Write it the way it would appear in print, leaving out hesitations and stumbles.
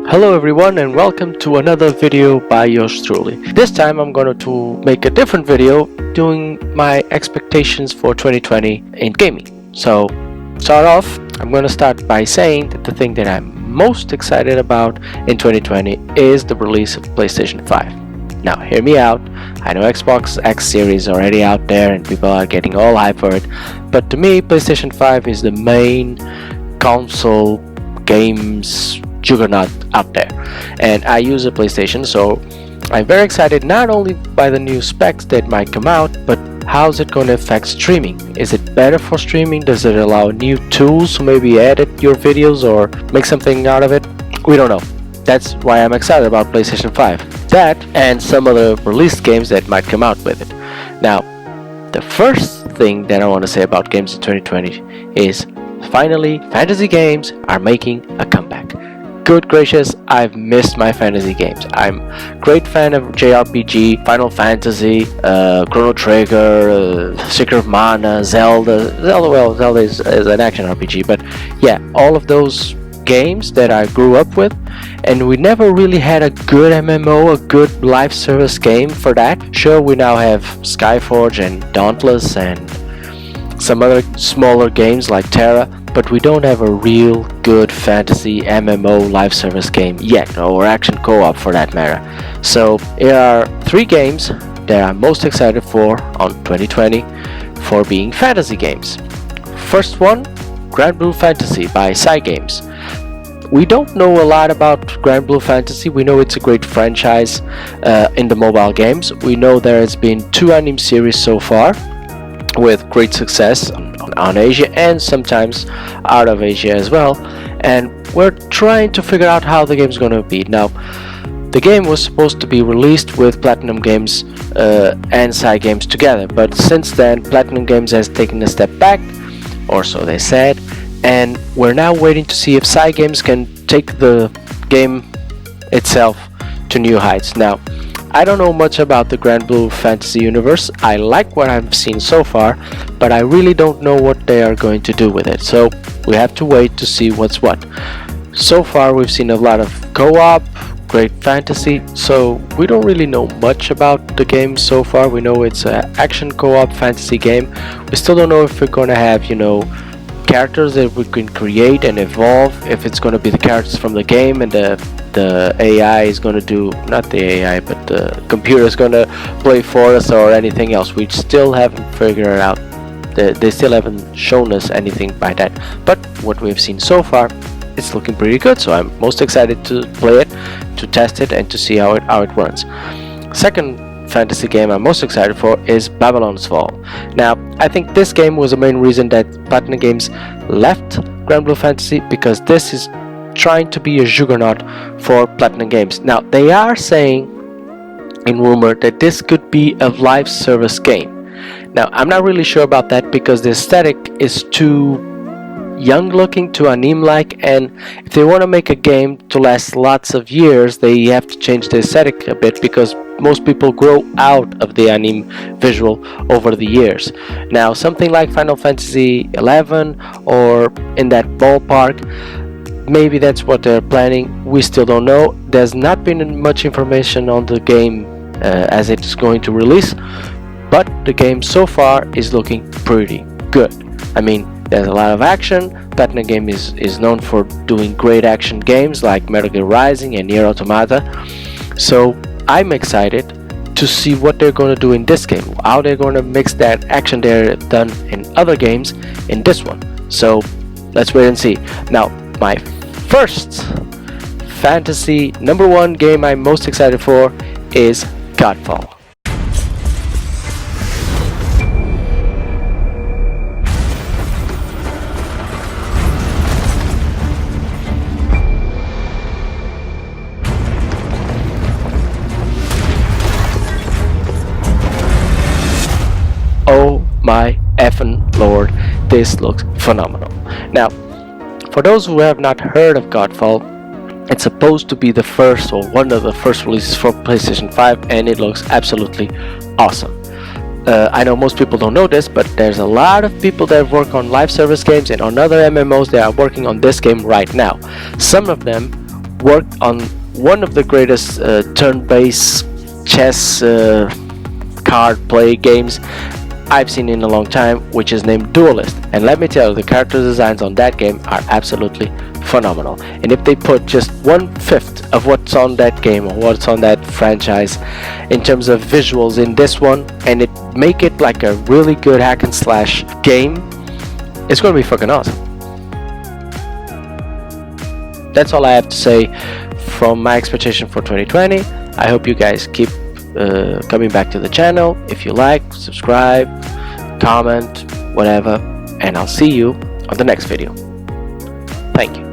Hello everyone and welcome to another video by yours truly. This time I'm going to make a different video doing my expectations for 2020 in gaming. So start off, I'm going to start by saying that the thing that I'm most excited about in 2020 is the release of PlayStation 5. Now hear me out, I know Xbox X Series is already out there and people are getting all hyped for it, but to me PlayStation 5 is the main console games juggernaut out there, and I use a PlayStation, so I'm very excited not only by the new specs that might come out, but how's it going to affect streaming. Is it better for streaming? Does it allow new tools to maybe edit your videos or make something out of it? We don't know. That's why I'm excited about PlayStation 5. That and some other released games that might come out with it. Now, the first thing that I want to say about games in 2020 is finally fantasy games are making a comeback. Good gracious, I've missed my fantasy games. I'm a great fan of JRPG, Final Fantasy, Chrono Trigger, Secret of Mana, Zelda is an action RPG, but yeah, all of those games that I grew up with, and we never really had a good MMO, a good live service game for that. Sure, we now have Skyforge and Dauntless and some other smaller games like Terra, but we don't have a real good fantasy MMO live service game yet, or action co-op for that matter. So here are 3 games that I'm most excited for on 2020 for being fantasy games. First one, Grand Blue Fantasy by Cygames. We don't know a lot about Grand Blue Fantasy. We know it's a great franchise in the mobile games. We know there has been 2 anime series so far with great success on Asia and sometimes out of Asia as well, and we're trying to figure out how the game's going to be. Now, the game was supposed to be released with Platinum Games and Cygames together, but since then Platinum Games has taken a step back, or so they said, and we're now waiting to see if Cygames can take the game itself to new heights. Now, I don't know much about the Grand Blue Fantasy universe. I like what I've seen so far, but I really don't know what they are going to do with it. So we have to wait to see what's what. So far we've seen a lot of co-op, great fantasy, so we don't really know much about the game so far. We know it's an action co-op fantasy game. We still don't know if we're going to have, characters that we can create and evolve, if it's going to be the characters from the game and the AI is going to do, not the AI, but the computer is going to play for us or anything else. We still haven't figured it out. They still haven't shown us anything by that, but what we've seen so far, it's looking pretty good, so I'm most excited to play it, to test it, and to see how it runs. Second fantasy game I'm most excited for is Babylon's Fall. Now, I think this game was the main reason that Platinum Games left Grand Blue Fantasy, because this is trying to be a juggernaut for Platinum Games. Now, they are saying in rumor that this could be a live service game. Now, I'm not really sure about that because the aesthetic is too young looking, too anime like, and if they want to make a game to last lots of years, they have to change the aesthetic a bit, because most people grow out of the anime visual over the years. Now, something like Final Fantasy 11 or in that ballpark, maybe that's what they're planning. We still don't know. There's not been much information on the game as it's going to release, but the game so far is looking pretty good. I mean, there's a lot of action. Platinum Game is known for doing great action games like Metal Gear Rising and Nier Automata, so I'm excited to see what they're going to do in this game, how they're going to mix that action they've done in other games in this one. So let's wait and see. Now, my first fantasy number 1 game I'm most excited for is Godfall. Oh my effing lord, this looks phenomenal. Now, for those who have not heard of Godfall, it's supposed to be the first or one of the first releases for PlayStation 5, and it looks absolutely awesome. I know most people don't know this, but there's a lot of people that work on live service games and on other MMOs that are working on this game right now. Some of them worked on one of the greatest turn-based chess card play games I've seen in a long time, which is named Duelist. And let me tell you, the character designs on that game are absolutely phenomenal. And if they put just 1/5 of what's on that game or what's on that franchise in terms of visuals in this one, and it make it like a really good hack and slash game, it's gonna be fucking awesome. That's all I have to say from my expectation for 2020. I hope you guys keep coming back to the channel. If you like, subscribe, comment, whatever, and I'll see you on the next video. Thank you.